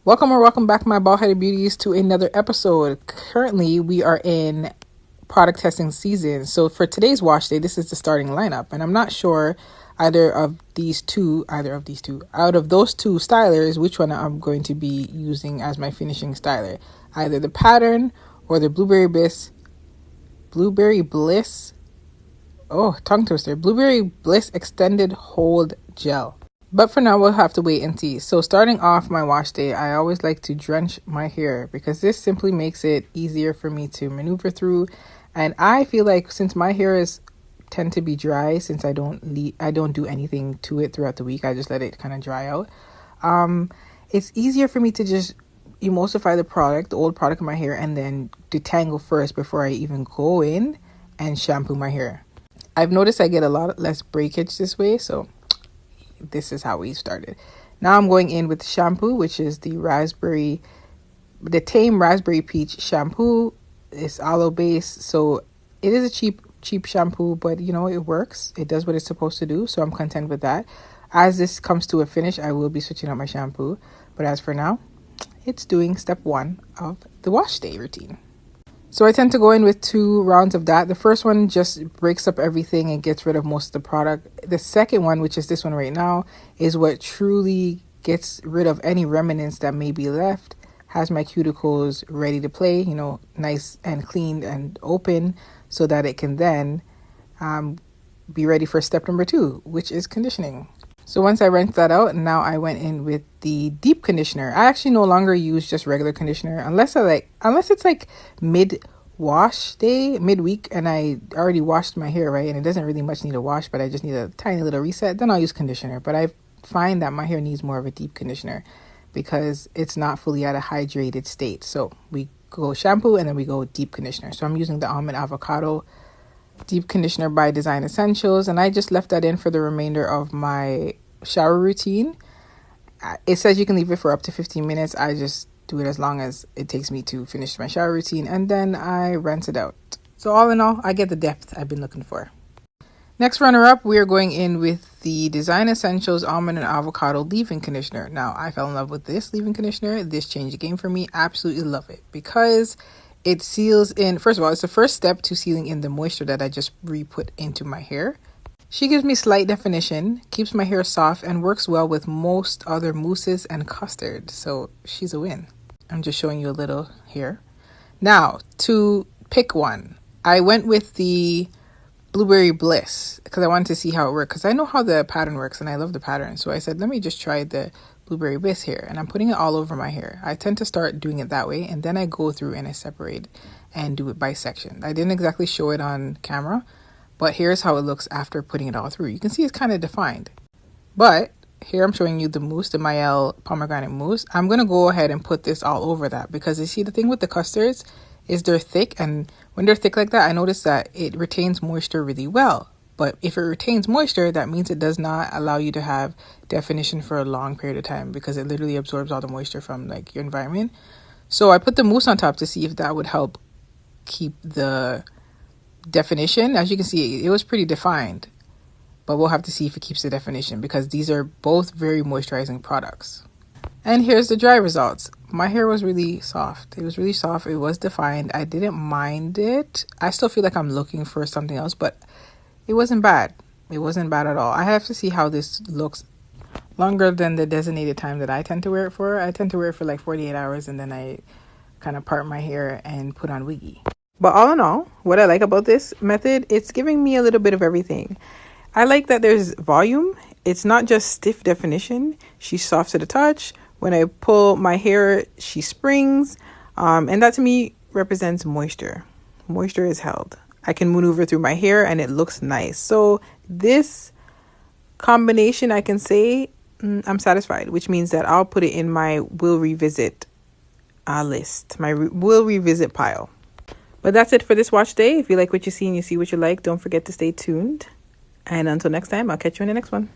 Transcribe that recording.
Welcome back, my bald-headed beauties, to another episode. Currently, we are in product testing season. So for today's wash day, this is the starting lineup. And I'm not sure out of those two stylers, which one I'm going to be using as my finishing styler. Either the pattern or the Blueberry Bliss. Oh, tongue twister. Blueberry Bliss Extended Hold Gel. But for now, we'll have to wait and see. So starting off my wash day, I always like to drench my hair because this simply makes it easier for me to maneuver through. And I feel like since my hair tend to be dry, since I don't do anything to it throughout the week, I just let it kind of dry out. It's easier for me to just emulsify the old product in my hair, and then detangle first before I even go in and shampoo my hair. I've noticed I get a lot less breakage this way, so this is how we started. Now I'm going in with shampoo, which is the Tame Raspberry Peach shampoo. It's aloe base, so it is a cheap shampoo, but it works. It does what it's supposed to do, so I'm content with that. As this comes to a finish, I will be switching out my shampoo, but as for now, it's doing step 1 of the wash day routine. So I tend to go in with 2 rounds of that. The first one just breaks up everything and gets rid of most of the product. The second one, which is this one right now, is what truly gets rid of any remnants that may be left. Has my cuticles ready to play, nice and clean and open, so that it can then be ready for step number 2, which is conditioning. So once I rinsed that out, now I went in with the deep conditioner. I actually no longer use just regular conditioner unless it's like mid-wash day, midweek, and I already washed my hair, right? And it doesn't really much need a wash, but I just need a tiny little reset. Then I'll use conditioner. But I find that my hair needs more of a deep conditioner because it's not fully at a hydrated state. So we go shampoo and then we go deep conditioner. So I'm using the Almond Avocado Deep Conditioner by Design Essentials, and I just left that in for the remainder of my shower routine. It says you can leave it for up to 15 minutes. I just do it as long as it takes me to finish my shower routine, and then I rinse it out. So all in all, I get the depth I've been looking for. Next runner-up, we are going in with the Design Essentials Almond and Avocado Leave-In Conditioner. Now, I fell in love with this leave-in conditioner. This changed the game for me. Absolutely love it because it seals in. First of all, it's the first step to sealing in the moisture that I just re-put into my hair. She gives me slight definition, keeps my hair soft, and works well with most other mousses and custard. So she's a win. I'm just showing you a little here. Now, to pick one, I went with the Blueberry Bliss because I wanted to see how it worked, because I know how the pattern works and I love the pattern. So I said, let me just try the Blueberry Bliss here, and I'm putting it all over my hair. I tend to start doing it that way, and then I go through and I separate and do it by section. I didn't exactly show it on camera, but here's how it looks after putting it all through. You can see it's kind of defined, but here I'm showing you the mousse, the Miele pomegranate mousse. I'm going to go ahead and put this all over that because you see the thing with the custards is they're thick, and when they're thick like that, I notice that it retains moisture really well. But if it retains moisture, that means it does not allow you to have definition for a long period of time because it literally absorbs all the moisture from your environment. So I put the mousse on top to see if that would help keep the definition. As you can see, it was pretty defined, but we'll have to see if it keeps the definition because these are both very moisturizing products. And here's the dry results. My hair was really soft. It was really soft. It was defined. I didn't mind it. I still feel like I'm looking for something else, but it wasn't bad. It wasn't bad at all. I have to see how this looks longer than the designated time that I tend to wear it for. I tend to wear it for like 48 hours, and then I kind of part my hair and put on wiggy. But all in all, what I like about this method, it's giving me a little bit of everything. I like that there's volume. It's not just stiff definition. She's soft to the touch. When I pull my hair, she springs. And that to me represents moisture. Moisture is held. I can maneuver through my hair and it looks nice. So this combination, I can say I'm satisfied, which means that I'll put it in my will revisit list, my will revisit pile. But that's it for this watch day. If you like what you see and you see what you like, don't forget to stay tuned. And until next time, I'll catch you in the next one.